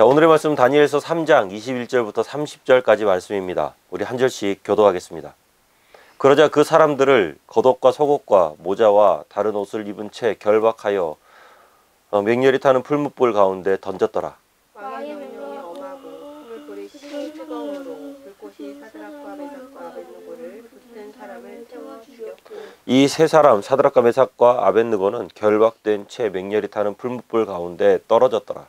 자, 오늘의 말씀 다니엘서 3장 21절부터 30절까지 말씀입니다. 우리 한 절씩 교도하겠습니다. 그러자 그 사람들을 겉옷과 속옷과 모자와 다른 옷을 입은 채 결박하여 맹렬히 타는 풀무불 가운데 던졌더라. 왕의 명령이 엄하고 풀무불이 심히 뜨거움으로 불꽃이 사드락과 메삭과 아벳느고를 붙든 사람을 태워 죽였고 이 세 사람 사드락과 메삭과 아벳느고는 결박된 채 맹렬히 타는 풀무불 가운데 떨어졌더라.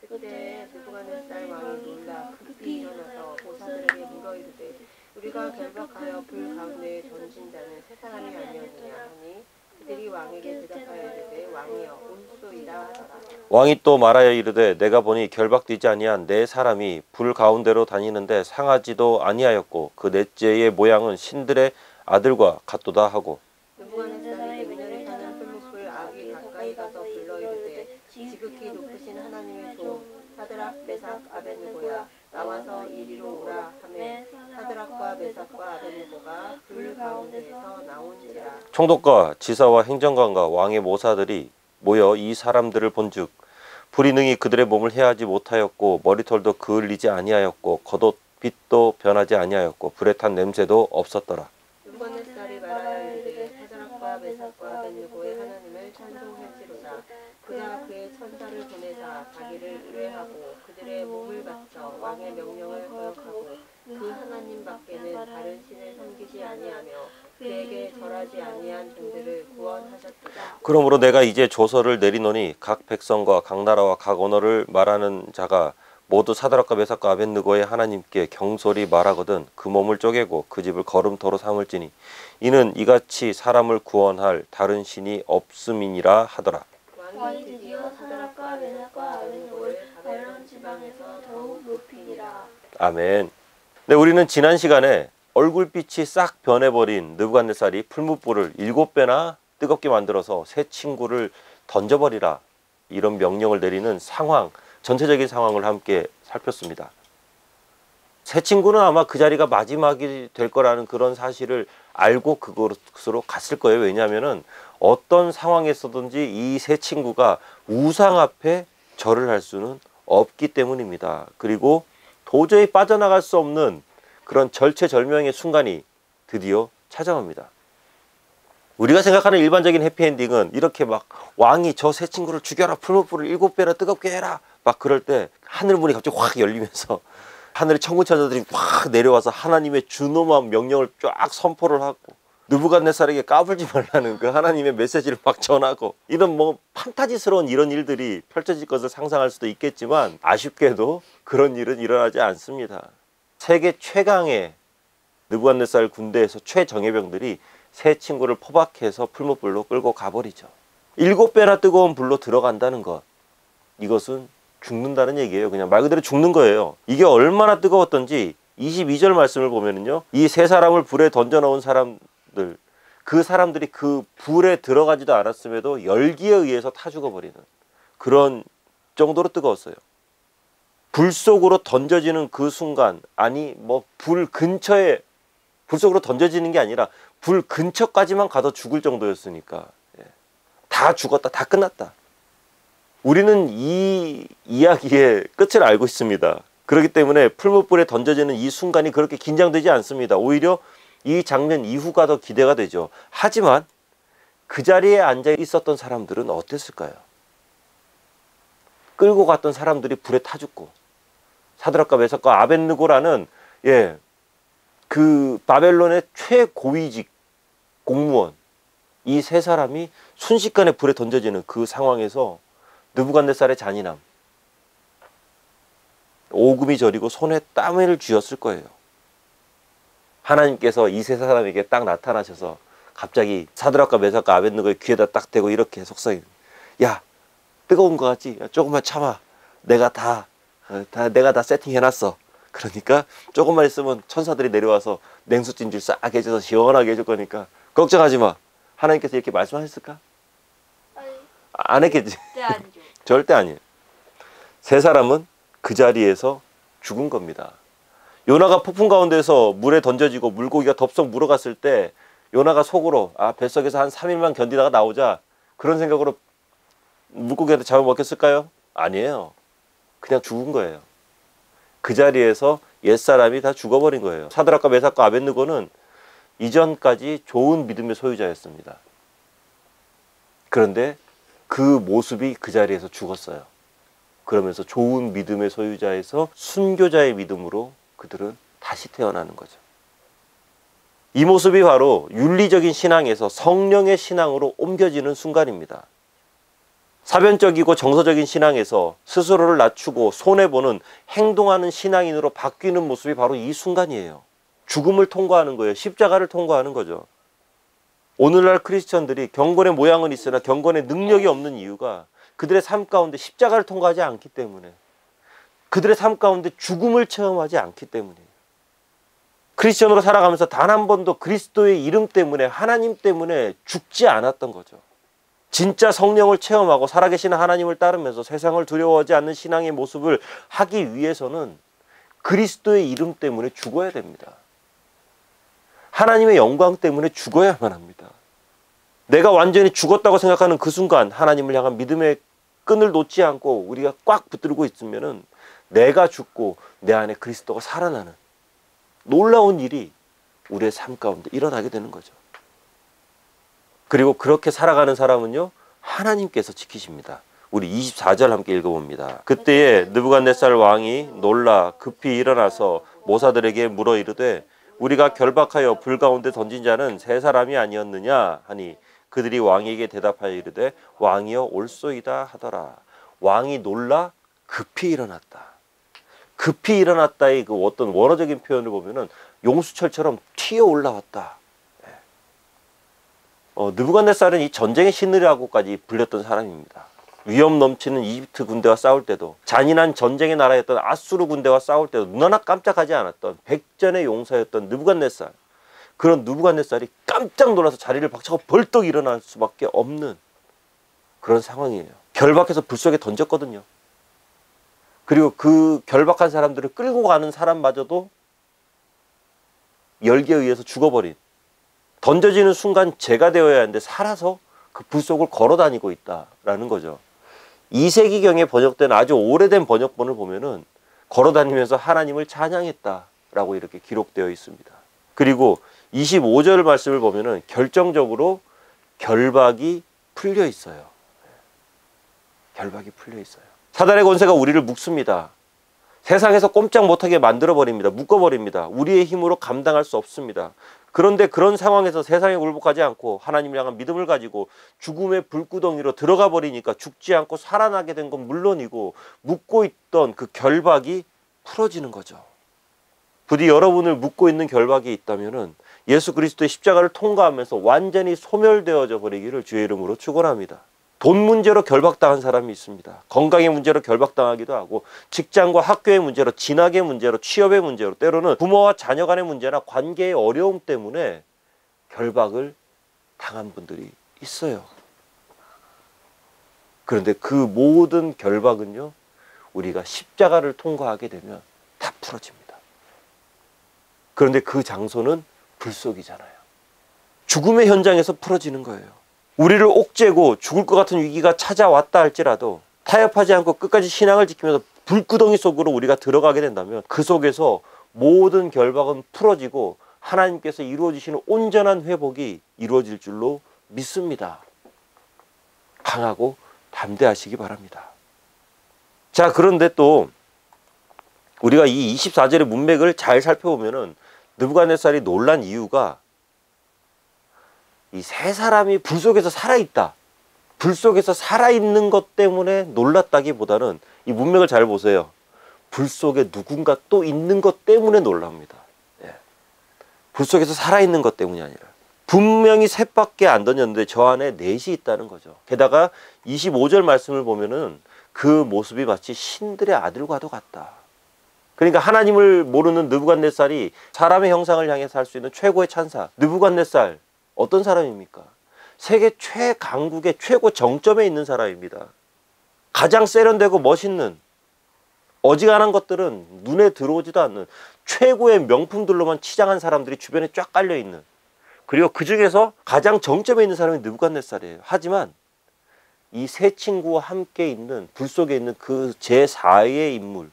그때 느부갓네살 왕이 놀라 급히 일어나서 보사들에게 물어 이르되 우리가 결박하여 불 가운데에 던진 자는 세 사람이 아니었느냐 하니 그들이 왕에게 대답하여 이르되 왕이여 온수이다 하더라. 왕이 또 말하여 이르되 내가 보니 결박되지 아니한 네 사람이 불 가운데로 다니는데 상하지도 아니하였고 그 넷째의 모양은 신들의 아들과 같도다 하고 느부갓네살이 맹렬히 타는 풀무불 아기 가까이 가서 불러 이르되 지극히 높으신 하나님의 종 사드락 메삭 아벳느고야 나와서 이리로 오라 하매 사드락과 메삭과 아벳느고가 불 가운데에서 나온지라. 총독과 지사와 행정관과 왕의 모사들이 모여 이 사람들을 본즉 불이 능히 그들의 몸을 해하지 못하였고 머리털도 그을리지 아니하였고 겉옷 빛도 변하지 아니하였고 불에 탄 냄새도 없었더라. 느부갓네살이 말하여 이르되 사드락과 메삭과 아벳느고의 하나님을 찬송할지로다. 그가 그의 천사를 보내사 자기를 의뢰하고 그들의 몸을 바쳐 왕의 명령을 거역하고 그 하나님 밖에는 다른 신을 섬기지 아니하며 그에게 절하지 아니한 종들을 구원하셨도다. 그러므로 내가 이제 조서를 내리노니 각 백성과 각 나라와 각 언어를 말하는 자가 모두 사드락과 메삭과 아벳느고의 하나님께 경솔히 말하거든 그 몸을 쪼개고 그 집을 거름토로 삼을지니 이는 이같이 사람을 구원할 다른 신이 없음이니라 하더라. 왕이 드디어 사드락과 메삭과 아벳느고를 바벨론 지방에서 더욱 높이니라. 아멘. 네, 우리는 지난 시간에 얼굴빛이 싹 변해버린 느부갓네살이 풀무불을 7배나 뜨겁게 만들어서 새 친구를 던져버리라 이런 명령을 내리는 상황, 전체적인 상황을 함께 살폈습니다. 새 친구는 아마 그 자리가 마지막이 될 거라는 그런 사실을 알고 그곳으로 갔을 거예요. 왜냐하면 어떤 상황에서든지 이 새 친구가 우상 앞에 절을 할 수는 없기 때문입니다. 그리고 도저히 빠져나갈 수 없는 그런 절체절명의 순간이 드디어 찾아옵니다. 우리가 생각하는 일반적인 해피엔딩은 이렇게 막 왕이 저 새 친구를 죽여라, 풀무불을 7배나 뜨겁게 해라 막 그럴 때 하늘문이 갑자기 확 열리면서 하늘의 천군천사들이 확 내려와서 하나님의 준엄한 명령을 쫙 선포를 하고 느부갓네살에게 까불지 말라는 그 하나님의 메시지를 막 전하고 이런 뭐 판타지스러운 이런 일들이 펼쳐질 것을 상상할 수도 있겠지만 아쉽게도 그런 일은 일어나지 않습니다. 세계 최강의 느부갓네살 군대에서 최정예병들이 새 친구를 포박해서 풀무불로 끌고 가버리죠. 7배나 뜨거운 불로 들어간다는 것, 이것은 죽는다는 얘기예요. 그냥 말 그대로 죽는 거예요. 이게 얼마나 뜨거웠던지 22절 말씀을 보면은요, 이 세 사람을 불에 던져 넣은 사람들, 그 사람들이 그 불에 들어가지도 않았음에도 열기에 의해서 타 죽어버리는 그런 정도로 뜨거웠어요. 불 속으로 던져지는 그 순간, 아니 뭐 불 근처에, 불 속으로 던져지는 게 아니라 불 근처까지만 가도 죽을 정도였으니까 다 죽었다, 다 끝났다. 우리는 이 이야기의 끝을 알고 있습니다. 그렇기 때문에 풀무불에 던져지는 이 순간이 그렇게 긴장되지 않습니다. 오히려 이 장면 이후가 더 기대가 되죠. 하지만 그 자리에 앉아 있었던 사람들은 어땠을까요? 끌고 갔던 사람들이 불에 타 죽고 사드락과 메삭과 아벳느고라는 그 바벨론의 최고위직 공무원, 이 세 사람이 순식간에 불에 던져지는 그 상황에서 느부갓네살의 잔인함, 오금이 저리고 손에 땀을 쥐었을 거예요. 하나님께서 이 세 사람에게 딱 나타나셔서 갑자기 사드락과 메삭과 아벳느고의 귀에다 딱 대고 이렇게 속삭이는, 야, 뜨거운 거 같지? 야, 조금만 참아. 내가 다 세팅해놨어. 그러니까 조금만 있으면 천사들이 내려와서 냉수찜질 싹 해줘서 시원하게 해줄 거니까 걱정하지 마. 하나님께서 이렇게 말씀하셨을까? 안 했겠지. 절대 아니죠. 절대 아니에요. 세 사람은 그 자리에서 죽은 겁니다. 요나가 폭풍 가운데서 물에 던져지고 물고기가 덥석 물어갔을 때 요나가 속으로 뱃속에서 한 3일만 견디다가 나오자 그런 생각으로 물고기한테 잡아먹혔을까요? 아니에요. 그냥 죽은 거예요. 그 자리에서 옛사람이 다 죽어버린 거예요. 사드락과 메삭과 아벳느고는 이전까지 좋은 믿음의 소유자였습니다. 그런데 그 모습이 그 자리에서 죽었어요. 그러면서 좋은 믿음의 소유자에서 순교자의 믿음으로 그들은 다시 태어나는 거죠. 이 모습이 바로 윤리적인 신앙에서 성령의 신앙으로 옮겨지는 순간입니다. 사변적이고 정서적인 신앙에서 스스로를 낮추고 손해보는 행동하는 신앙인으로 바뀌는 모습이 바로 이 순간이에요. 죽음을 통과하는 거예요. 십자가를 통과하는 거죠. 오늘날 크리스천들이 경건의 모양은 있으나 경건의 능력이 없는 이유가 그들의 삶 가운데 십자가를 통과하지 않기 때문에, 그들의 삶 가운데 죽음을 체험하지 않기 때문이에요. 크리스천으로 살아가면서 단 한 번도 그리스도의 이름 때문에, 하나님 때문에 죽지 않았던 거죠. 진짜 성령을 체험하고 살아계시는 하나님을 따르면서 세상을 두려워하지 않는 신앙의 모습을 하기 위해서는 그리스도의 이름 때문에 죽어야 됩니다. 하나님의 영광 때문에 죽어야만 합니다. 내가 완전히 죽었다고 생각하는 그 순간 하나님을 향한 믿음의 끈을 놓지 않고 우리가 꽉 붙들고 있으면은 내가 죽고 내 안에 그리스도가 살아나는 놀라운 일이 우리의 삶 가운데 일어나게 되는 거죠. 그리고 그렇게 살아가는 사람은요, 하나님께서 지키십니다. 우리 24절 함께 읽어봅니다. 그때에 느부갓네살 왕이 놀라 급히 일어나서 모사들에게 물어 이르되 우리가 결박하여 불 가운데 던진 자는 세 사람이 아니었느냐 하니 그들이 왕에게 대답하여 이르되 왕이여 올소이다 하더라. 왕이 놀라 급히 일어났다. 급히 일어났다의 그 어떤 원어적인 표현을 보면은 용수철처럼 튀어 올라왔다. 느부갓네살은 이 전쟁의 신이라고까지 불렸던 사람입니다. 위험 넘치는 이집트 군대와 싸울 때도, 잔인한 전쟁의 나라였던 아수르 군대와 싸울 때도 눈 하나 깜짝하지 않았던 백전의 용사였던 느부갓네살, 그런 느부갓네살이 깜짝 놀라서 자리를 박차고 벌떡 일어날 수밖에 없는 그런 상황이에요. 결박해서 불 속에 던졌거든요. 그리고 그 결박한 사람들을 끌고 가는 사람마저도 열기에 의해서 죽어버린, 던져지는 순간 죄가 되어야 하는데 살아서 그 불 속을 걸어 다니고 있다라는 거죠. 2세기경에 번역된 아주 오래된 번역본을 보면은 걸어 다니면서 하나님을 찬양했다라고 이렇게 기록되어 있습니다. 그리고 25절 말씀을 보면은 결정적으로 결박이 풀려 있어요. 결박이 풀려 있어요. 사단의 권세가 우리를 묶습니다. 세상에서 꼼짝 못하게 만들어버립니다. 묶어버립니다. 우리의 힘으로 감당할 수 없습니다. 그런데 그런 상황에서 세상에 굴복하지 않고 하나님을 향한 믿음을 가지고 죽음의 불구덩이로 들어가 버리니까 죽지 않고 살아나게 된 건 물론이고 묶고 있던 그 결박이 풀어지는 거죠. 부디 여러분을 묶고 있는 결박이 있다면은 예수 그리스도의 십자가를 통과하면서 완전히 소멸되어져 버리기를 주의 이름으로 축원합니다. 돈 문제로 결박당한 사람이 있습니다. 건강의 문제로 결박당하기도 하고, 직장과 학교의 문제로, 진학의 문제로, 취업의 문제로, 때로는 부모와 자녀 간의 문제나 관계의 어려움 때문에 결박을 당한 분들이 있어요. 그런데 그 모든 결박은요, 우리가 십자가를 통과하게 되면 다 풀어집니다. 그런데 그 장소는 불 속이잖아요. 죽음의 현장에서 풀어지는 거예요. 우리를 옥죄고 죽을 것 같은 위기가 찾아왔다 할지라도 타협하지 않고 끝까지 신앙을 지키면서 불구덩이 속으로 우리가 들어가게 된다면 그 속에서 모든 결박은 풀어지고 하나님께서 이루어지시는 온전한 회복이 이루어질 줄로 믿습니다. 강하고 담대하시기 바랍니다. 자, 그런데 또 우리가 이 24절의 문맥을 잘 살펴보면은 느부갓네살이 놀란 이유가 이 세 사람이 불 속에서 살아있다, 불 속에서 살아있는 것 때문에 놀랐다기보다는 이 문맥을 잘 보세요. 불 속에 누군가 또 있는 것 때문에 놀랍니다. 예. 불 속에서 살아있는 것 때문이 아니라 분명히 셋밖에 안 던졌는데 저 안에 넷이 있다는 거죠. 게다가 25절 말씀을 보면은 그 모습이 마치 신들의 아들과도 같다. 그러니까 하나님을 모르는 느부갓네살이 사람의 형상을 향해서 할 수 있는 최고의 찬사, 느부갓네살 어떤 사람입니까? 세계 최강국의 최고 정점에 있는 사람입니다. 가장 세련되고 멋있는, 어지간한 것들은 눈에 들어오지도 않는 최고의 명품들로만 치장한 사람들이 주변에 쫙 깔려있는, 그리고 그 중에서 가장 정점에 있는 사람이 느부갓네살이에요. 하지만 이 세 친구와 함께 있는 불 속에 있는 그 제4의 인물,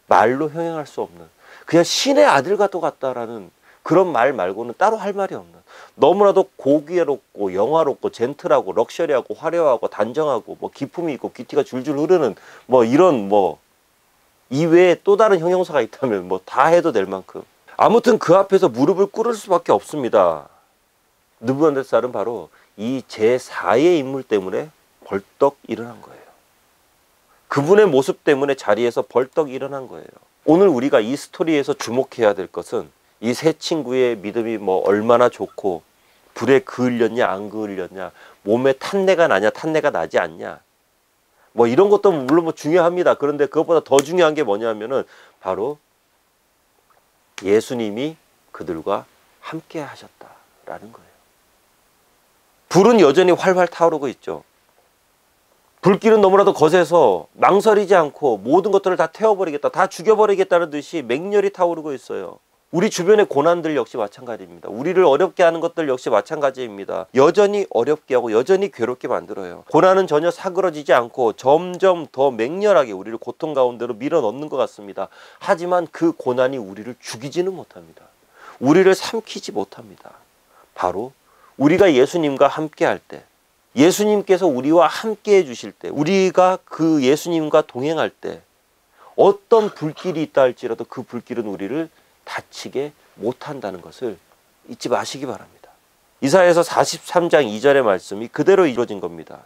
말로 형용할 수 없는 그냥 신의 아들과 똑같다라는 그런 말 말고는 따로 할 말이 없는 너무나도 고귀롭고 영화롭고 젠틀하고 럭셔리하고 화려하고 단정하고 뭐 기품이 있고 귀티가 줄줄 흐르는 뭐 이런 뭐 이외에 또 다른 형용사가 있다면 뭐 다 해도 될 만큼 아무튼 그 앞에서 무릎을 꿇을 수밖에 없습니다. 느부갓네살은 바로 이 제4의 인물 때문에 벌떡 일어난 거예요. 그분의 모습 때문에 자리에서 벌떡 일어난 거예요. 오늘 우리가 이 스토리에서 주목해야 될 것은 이 세 친구의 믿음이 뭐 얼마나 좋고 불에 그을렸냐 안 그을렸냐, 몸에 탄내가 나냐 탄내가 나지 않냐, 뭐 이런 것도 물론 뭐 중요합니다. 그런데 그것보다 더 중요한 게 뭐냐면은 바로 예수님이 그들과 함께 하셨다라는 거예요. 불은 여전히 활활 타오르고 있죠. 불길은 너무나도 거세서 망설이지 않고 모든 것들을 다 태워버리겠다, 다 죽여버리겠다는 듯이 맹렬히 타오르고 있어요. 우리 주변의 고난들 역시 마찬가지입니다. 우리를 어렵게 하는 것들 역시 마찬가지입니다. 여전히 어렵게 하고 여전히 괴롭게 만들어요. 고난은 전혀 사그러지지 않고 점점 더 맹렬하게 우리를 고통 가운데로 밀어넣는 것 같습니다. 하지만 그 고난이 우리를 죽이지는 못합니다. 우리를 삼키지 못합니다. 바로 우리가 예수님과 함께 할 때, 예수님께서 우리와 함께 해주실 때, 우리가 그 예수님과 동행할 때 어떤 불길이 있다 할지라도 그 불길은 우리를 다치게 못한다는 것을 잊지 마시기 바랍니다. 이사야서 43장 2절의 말씀이 그대로 이루어진 겁니다.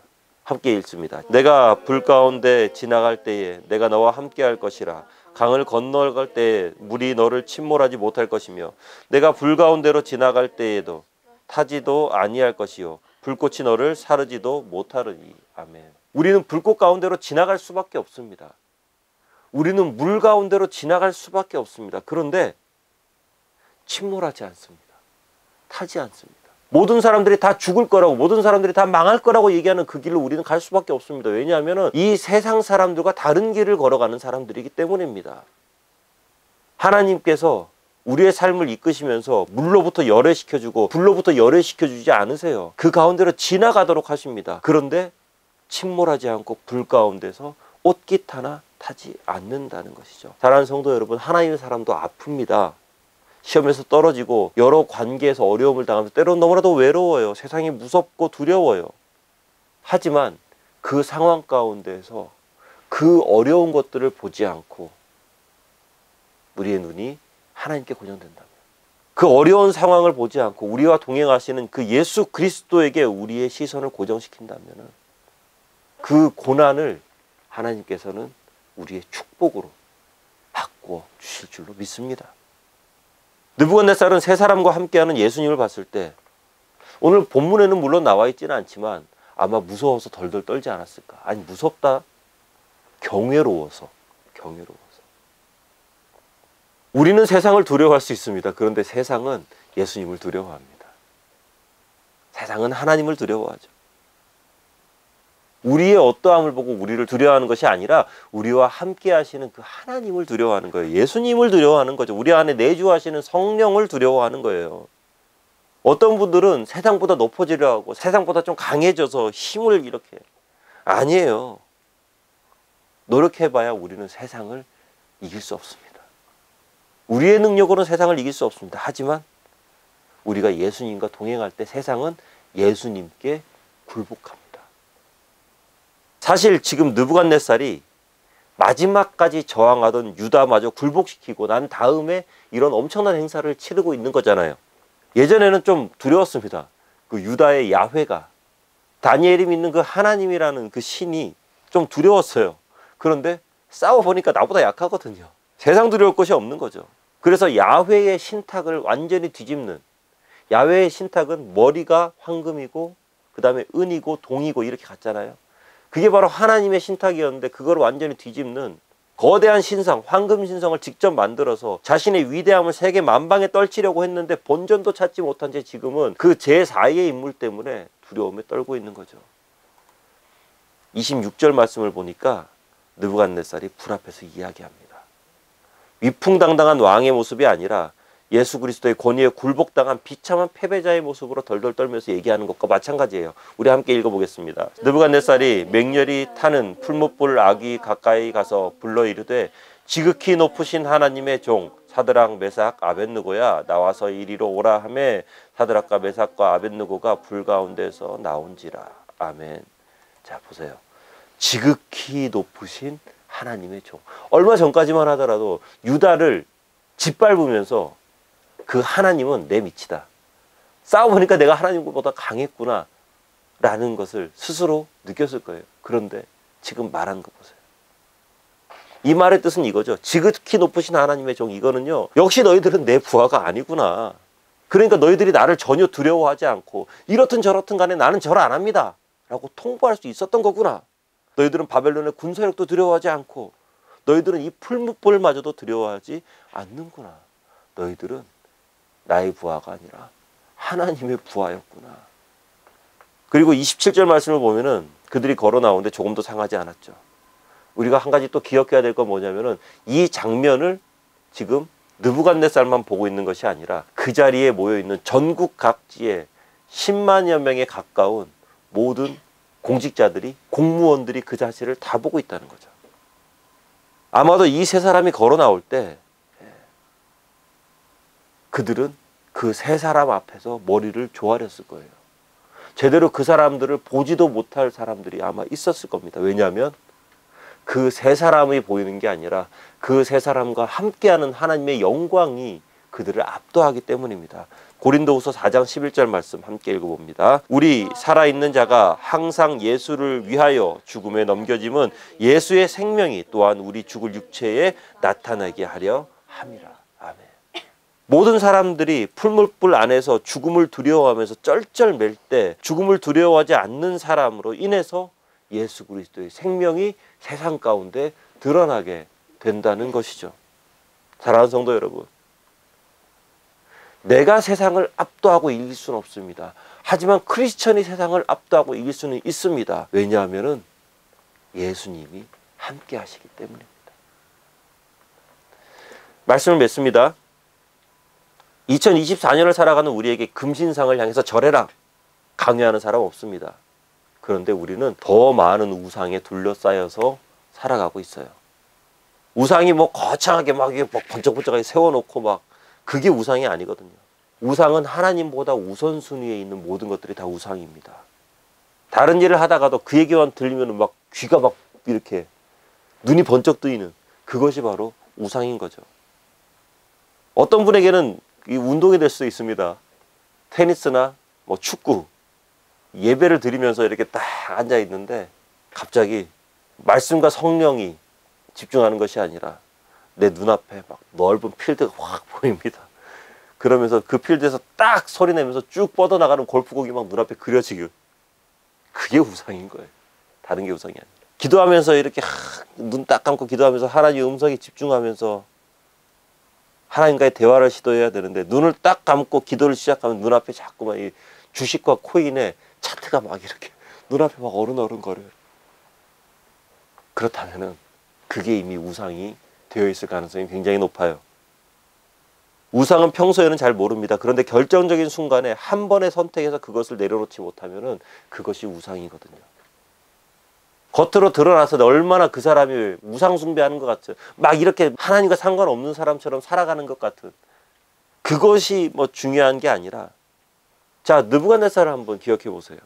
함께 읽습니다. 내가 불 가운데 지나갈 때에 내가 너와 함께 할 것이라. 강을 건너갈 때에 물이 너를 침몰하지 못할 것이며 내가 불 가운데로 지나갈 때에도 타지도 아니할 것이요 불꽃이 너를 사르지도 못하리니. 아멘. 우리는 불꽃 가운데로 지나갈 수밖에 없습니다. 우리는 물 가운데로 지나갈 수밖에 없습니다. 그런데 침몰하지 않습니다. 타지 않습니다. 모든 사람들이 다 죽을 거라고, 모든 사람들이 다 망할 거라고 얘기하는 그 길로 우리는 갈 수밖에 없습니다. 왜냐하면 이 세상 사람들과 다른 길을 걸어가는 사람들이기 때문입니다. 하나님께서 우리의 삶을 이끄시면서 물로부터 열애시켜주고 불로부터 열애시켜주지 않으세요. 그 가운데로 지나가도록 하십니다. 그런데 침몰하지 않고 불 가운데서 옷깃 하나 타지 않는다는 것이죠. 사랑하는 성도 여러분, 하나님의 사람도 아픕니다. 시험에서 떨어지고 여러 관계에서 어려움을 당하면서 때로는 너무나도 외로워요. 세상이 무섭고 두려워요. 하지만 그 상황 가운데에서 그 어려운 것들을 보지 않고 우리의 눈이 하나님께 고정된다면, 그 어려운 상황을 보지 않고 우리와 동행하시는 그 예수 그리스도에게 우리의 시선을 고정시킨다면 그 고난을 하나님께서는 우리의 축복으로 바꿔 주실 줄로 믿습니다. 느부갓네살은 세 사람과 함께하는 예수님을 봤을 때 오늘 본문에는 물론 나와 있지는 않지만 아마 무서워서 덜덜 떨지 않았을까. 아니, 무섭다, 경외로워서. 우리는 세상을 두려워할 수 있습니다. 그런데 세상은 예수님을 두려워합니다. 세상은 하나님을 두려워하죠. 우리의 어떠함을 보고 우리를 두려워하는 것이 아니라 우리와 함께 하시는 그 하나님을 두려워하는 거예요. 예수님을 두려워하는 거죠. 우리 안에 내주하시는 성령을 두려워하는 거예요. 어떤 분들은 세상보다 높아지려 하고 세상보다 좀 강해져서 힘을 이렇게. 아니에요. 노력해봐야 우리는 세상을 이길 수 없습니다. 우리의 능력으로는 세상을 이길 수 없습니다. 하지만 우리가 예수님과 동행할 때 세상은 예수님께 굴복합니다. 사실 지금 느부갓네살이 마지막까지 저항하던 유다마저 굴복시키고 난 다음에 이런 엄청난 행사를 치르고 있는 거잖아요. 예전에는 좀 두려웠습니다. 그 유다의 야훼가, 다니엘이 믿는 그 하나님이라는 그 신이 좀 두려웠어요. 그런데 싸워보니까 나보다 약하거든요. 세상 두려울 것이 없는 거죠. 그래서 야훼의 신탁을 완전히 뒤집는, 야훼의 신탁은 머리가 황금이고 그 다음에 은이고 동이고 이렇게 갔잖아요. 그게 바로 하나님의 신탁이었는데 그걸 완전히 뒤집는 거대한 신성, 황금 신성을 직접 만들어서 자신의 위대함을 세계 만방에 떨치려고 했는데 본전도 찾지 못한 채 지금은 그 제4의 인물 때문에 두려움에 떨고 있는 거죠. 26절 말씀을 보니까 느부갓네살이 불 앞에서 이야기합니다. 위풍당당한 왕의 모습이 아니라 예수 그리스도의 권위에 굴복당한 비참한 패배자의 모습으로 덜덜 떨면서 얘기하는 것과 마찬가지예요. 우리 함께 읽어보겠습니다. 느부갓네살이 맹렬히 타는 풀무불 아귀 가까이 가서 불러 이르되 지극히 높으신 하나님의 종 사드락 메삭 아벳느고야 나와서 이리로 오라 하매 사드락과 메삭과 아벳느고가 불 가운데서 나온지라. 아멘. 자 보세요. 지극히 높으신 하나님의 종. 얼마 전까지만 하더라도 유다를 짓밟으면서 그 하나님은 내 밑이다. 싸워보니까 내가 하나님보다 강했구나 라는 것을 스스로 느꼈을 거예요. 그런데 지금 말한 거 보세요. 이 말의 뜻은 이거죠. 지극히 높으신 하나님의 종. 이거는요. 역시 너희들은 내 부하가 아니구나. 그러니까 너희들이 나를 전혀 두려워하지 않고 이렇든 저렇든 간에 나는 절 안 합니다. 라고 통보할 수 있었던 거구나. 너희들은 바벨론의 군사력도 두려워하지 않고 너희들은 이 풀무불마저도 두려워하지 않는구나. 너희들은 나의 부하가 아니라 하나님의 부하였구나. 그리고 27절 말씀을 보면은 그들이 걸어 나오는데 조금도 상하지 않았죠. 우리가 한 가지 또 기억해야 될 건 뭐냐면은 이 장면을 지금 느부갓네살만 보고 있는 것이 아니라 그 자리에 모여 있는 전국 각지에 10만여 명에 가까운 모든 공직자들이, 공무원들이 그 자세를 다 보고 있다는 거죠. 아마도 이 세 사람이 걸어 나올 때 그들은 그 세 사람 앞에서 머리를 조아렸을 거예요. 제대로 그 사람들을 보지도 못할 사람들이 아마 있었을 겁니다. 왜냐하면 그 세 사람이 보이는 게 아니라 그 세 사람과 함께하는 하나님의 영광이 그들을 압도하기 때문입니다. 고린도후서 4장 11절 말씀 함께 읽어봅니다. 우리 살아있는 자가 항상 예수를 위하여 죽음에 넘겨짐은 예수의 생명이 또한 우리 죽을 육체에 나타나게 하려 함이라. 아멘. 모든 사람들이 풀무불 안에서 죽음을 두려워하면서 쩔쩔맬 때 죽음을 두려워하지 않는 사람으로 인해서 예수 그리스도의 생명이 세상 가운데 드러나게 된다는 것이죠. 사랑하는 성도 여러분, 내가 세상을 압도하고 이길 수는 없습니다. 하지만 크리스천이 세상을 압도하고 이길 수는 있습니다. 왜냐하면 예수님이 함께 하시기 때문입니다. 말씀을 맺습니다. 2024년을 살아가는 우리에게 금신상을 향해서 절해라 강요하는 사람 없습니다. 그런데 우리는 더 많은 우상에 둘러싸여서 살아가고 있어요. 우상이 뭐 거창하게 막 번쩍번쩍하게 세워놓고 막 그게 우상이 아니거든요. 우상은 하나님보다 우선순위에 있는 모든 것들이 다 우상입니다. 다른 일을 하다가도 그 얘기만 들리면 막 귀가 막 이렇게 눈이 번쩍 뜨이는 그것이 바로 우상인 거죠. 어떤 분에게는 이 운동이 될 수도 있습니다. 테니스나 뭐 축구 예배를 드리면서 이렇게 딱 앉아 있는데 갑자기 말씀과 성령이 집중하는 것이 아니라 내 눈앞에 막 넓은 필드가 확 보입니다. 그러면서 그 필드에서 딱 소리 내면서 쭉 뻗어나가는 골프공이 막 눈앞에 그려지고 그게 우상인 거예요. 다른 게 우상이 아니라. 기도하면서 이렇게 눈 딱 감고 기도하면서 하나님의 음성에 집중하면서 하나님과의 대화를 시도해야 되는데 눈을 딱 감고 기도를 시작하면 눈앞에 자꾸만 이 주식과 코인의 차트가 막 이렇게 눈앞에 막 어른어른거려요. 그렇다면은 그게 이미 우상이 되어 있을 가능성이 굉장히 높아요. 우상은 평소에는 잘 모릅니다. 그런데 결정적인 순간에 한 번의 선택에서 그것을 내려놓지 못하면은 그것이 우상이거든요. 겉으로 드러나서 얼마나 그 사람이 우상 숭배하는 것 같은 막 이렇게 하나님과 상관없는 사람처럼 살아가는 것 같은 그것이 뭐 중요한 게 아니라 자 느부갓네살을 한번 기억해 보세요.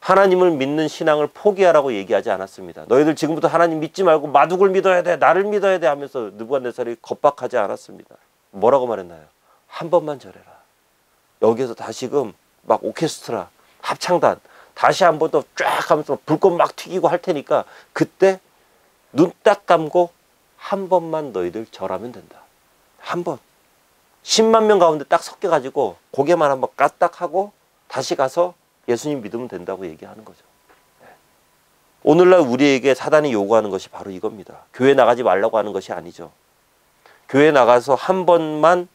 하나님을 믿는 신앙을 포기하라고 얘기하지 않았습니다. 너희들 지금부터 하나님 믿지 말고 마둑을 믿어야 돼, 나를 믿어야 돼 하면서 느부갓네살이 겁박하지 않았습니다. 뭐라고 말했나요? 한 번만 절해라. 여기에서 다시금 막 오케스트라, 합창단 다시 한 번 더 쫙 하면서 불꽃 막 튀기고 할 테니까 그때 눈 딱 감고 한 번만 너희들 절하면 된다. 한 번. 10만 명 가운데 딱 섞여가지고 고개만 한번 까딱하고 다시 가서 예수님 믿으면 된다고 얘기하는 거죠. 네. 오늘날 우리에게 사단이 요구하는 것이 바로 이겁니다. 교회 나가지 말라고 하는 것이 아니죠. 교회 나가서 한 번만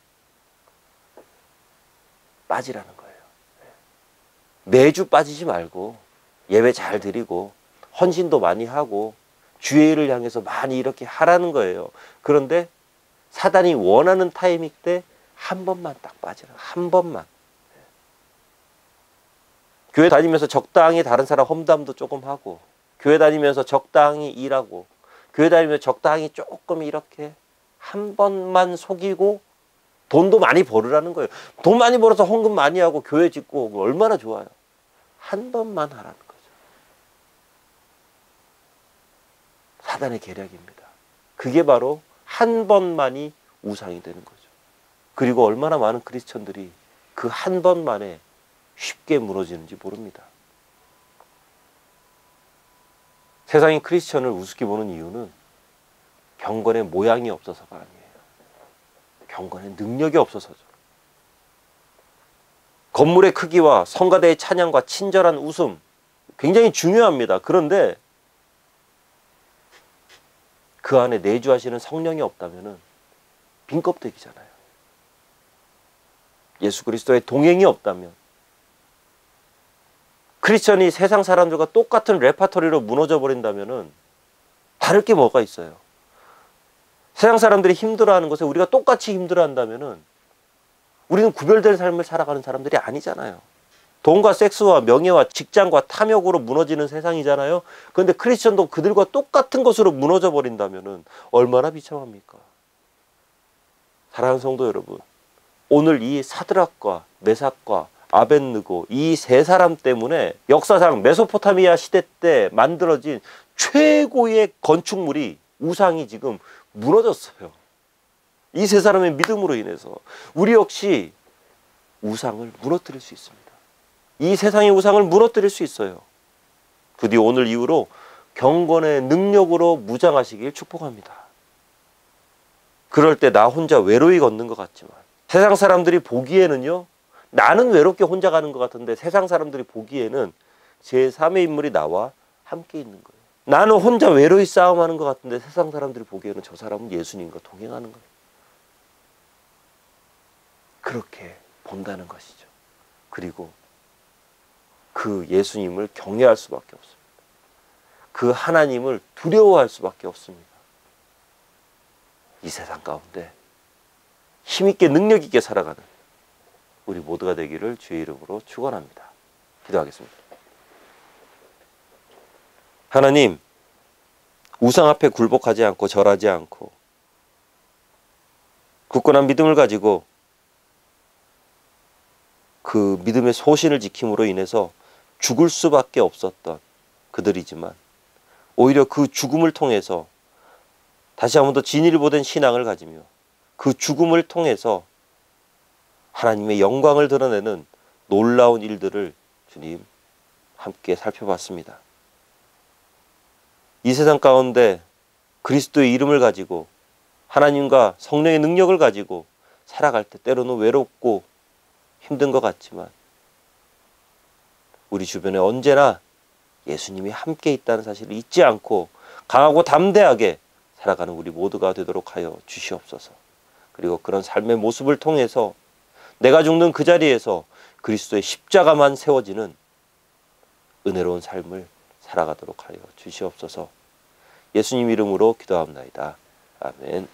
빠지라는 거예요. 매주 빠지지 말고 예배 잘 드리고 헌신도 많이 하고 주의를 향해서 많이 이렇게 하라는 거예요. 그런데 사단이 원하는 타이밍 때 한 번만 딱 빠지라. 한 번만. 교회 다니면서 적당히 다른 사람 험담도 조금 하고, 교회 다니면서 적당히 일하고, 교회 다니면서 적당히 조금 이렇게 한 번만 속이고 돈도 많이 벌으라는 거예요. 돈 많이 벌어서 헌금 많이 하고 교회 짓고 얼마나 좋아요. 한 번만 하라는 거죠. 사단의 계략입니다. 그게 바로 한 번만이 우상이 되는 거죠. 그리고 얼마나 많은 크리스천들이 그 한 번만에 쉽게 무너지는지 모릅니다. 세상이 크리스천을 우습게 보는 이유는 경건의 모양이 없어서가 아니에요. 경건의 능력이 없어서죠. 건물의 크기와 성가대의 찬양과 친절한 웃음 굉장히 중요합니다. 그런데 그 안에 내주하시는 성령이 없다면 빈 껍데기잖아요. 예수 그리스도의 동행이 없다면, 크리스천이 세상 사람들과 똑같은 레파토리로 무너져 버린다면 다를 게 뭐가 있어요? 세상 사람들이 힘들어하는 것에 우리가 똑같이 힘들어한다면 우리는 구별된 삶을 살아가는 사람들이 아니잖아요. 돈과 섹스와 명예와 직장과 탐욕으로 무너지는 세상이잖아요. 그런데 크리스천도 그들과 똑같은 것으로 무너져 버린다면 얼마나 비참합니까? 사랑하는 성도 여러분, 오늘 이 사드락과 메삭과 아벳느고 이 세 사람 때문에 역사상 메소포타미아 시대 때 만들어진 최고의 건축물이, 우상이 지금 무너졌어요. 이 세 사람의 믿음으로 인해서 우리 역시 우상을 무너뜨릴 수 있습니다. 이 세상의 우상을 무너뜨릴 수 있어요. 부디 오늘 이후로 경건의 능력으로 무장하시길 축복합니다. 그럴 때 나 혼자 외로이 걷는 것 같지만 세상 사람들이 보기에는요, 나는 외롭게 혼자 가는 것 같은데 세상 사람들이 보기에는 제3의 인물이 나와 함께 있는 거예요. 나는 혼자 외로이 싸움하는 것 같은데 세상 사람들이 보기에는 저 사람은 예수님과 동행하는 거예요. 그렇게 본다는 것이죠. 그리고 그 예수님을 경외할 수밖에 없습니다. 그 하나님을 두려워할 수밖에 없습니다. 이 세상 가운데 힘있게 능력있게 살아가는 우리 모두가 되기를 주의 이름으로 축원합니다. 기도하겠습니다. 하나님, 우상 앞에 굴복하지 않고 절하지 않고 굳건한 믿음을 가지고 그 믿음의 소신을 지킴으로 인해서 죽을 수밖에 없었던 그들이지만 오히려 그 죽음을 통해서 다시 한 번 더 진리를 보던 신앙을 가지며 그 죽음을 통해서 하나님의 영광을 드러내는 놀라운 일들을 주님 함께 살펴봤습니다. 이 세상 가운데 그리스도의 이름을 가지고 하나님과 성령의 능력을 가지고 살아갈 때 때로는 외롭고 힘든 것 같지만 우리 주변에 언제나 예수님이 함께 있다는 사실을 잊지 않고 강하고 담대하게 살아가는 우리 모두가 되도록 하여 주시옵소서. 그리고 그런 삶의 모습을 통해서 내가 죽는 그 자리에서 그리스도의 십자가만 세워지는 은혜로운 삶을 살아가도록 하여 주시옵소서. 예수님 이름으로 기도합나이다. 아멘.